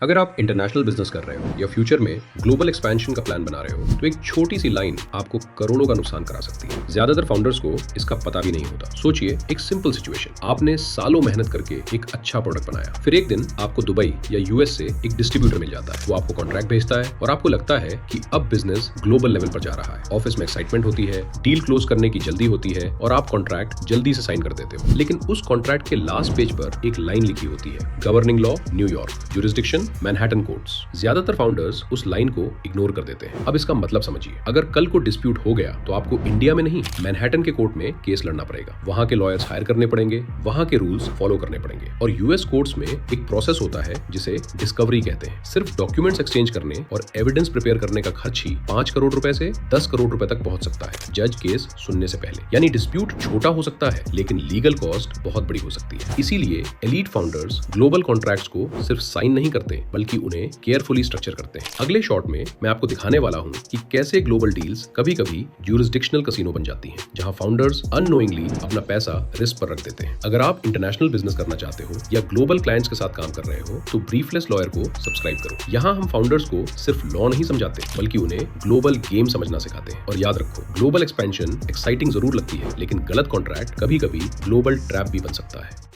अगर आप international business कर रहे हो या फ्यूचर में ग्लोबल एक्सपेंशन का प्लान बना रहे हो तो एक छोटी सी लाइन आपको करोड़ों का नुकसान करा सकती है। ज्यादातर फाउंडर्स को इसका पता भी नहीं होता। सोचिए एक सिंपल सिचुएशन, आपने सालों मेहनत करके एक अच्छा प्रोडक्ट बनाया, फिर एक दिन आपको दुबई या यूएस से एक डिस्ट्रीब्यूटर मिल जाता है। वो आपको कॉन्ट्रैक्ट भेजता है और आपको लगता है कि अब बिजनेस ग्लोबल लेवल पर जा रहा है। ऑफिस में एक्साइटमेंट होती है, डील क्लोज करने की जल्दी होती है और आप कॉन्ट्रैक्ट जल्दी से साइन कर देते हो। लेकिन उस कॉन्ट्रैक्ट के लास्ट पेज पर एक लाइन लिखी होती है, governing law New York, jurisdiction Manhattan courts. ज्यादातर फाउंडर्स उस लाइन को इग्नोर कर देते हैं। अब इसका मतलब समझिए, अगर कल को डिस्प्यूट हो गया तो आपको इंडिया में नहीं मैनहट्टन के कोर्ट में केस लड़ना पड़ेगा। वहां के लॉयर्स हायर करने पड़ेंगे, वहां के रूल्स फॉलो करने पड़ेंगे। और यूएस कोर्ट्स में एक प्रोसेस होता है जिसे डिस्कवरी कहते हैं। सिर्फ डॉक्यूमेंट्स एक्सचेंज करने और एविडेंस प्रिपेयर करने का खर्च ही 5 करोड़ रुपए से 10 करोड़ रुपए तक पहुंच सकता है, जज केस सुनने से पहले। यानी डिस्प्यूट छोटा हो सकता है लेकिन लीगल कॉस्ट बहुत बड़ी हो सकती है। इसीलिए एलीट फाउंडर्स ग्लोबल कॉन्ट्रैक्ट्स को सिर्फ साइन नहीं करते बल्कि उन्हें केयरफुली स्ट्रक्चर करते हैं। अगले शॉट में मैं आपको दिखाने वाला हूं कि कैसे ग्लोबल डील्स कभी-कभी ज्यूरिसडिक्शनल कसिनो बन जाती हैं, जहां फाउंडर्स अननोइंगली अपना पैसा रिस्क पर रख देते हैं। अगर आप इंटरनेशनल बिजनेस करना चाहते हो या ग्लोबल क्लाइंट्स के साथ काम कर रहे हो तो ब्रीफलेस लॉयर को सब्सक्राइब करो। यहाँ हम फाउंडर्स को सिर्फ लॉ नहीं समझाते बल्कि उन्हें ग्लोबल गेम समझना सिखाते हैं। और याद रखो, ग्लोबल एक्सपेंशन एक्साइटिंग जरूर लगती है लेकिन गलत कॉन्ट्रैक्ट कभी-कभी ग्लोबल ट्रैप भी बन सकता है।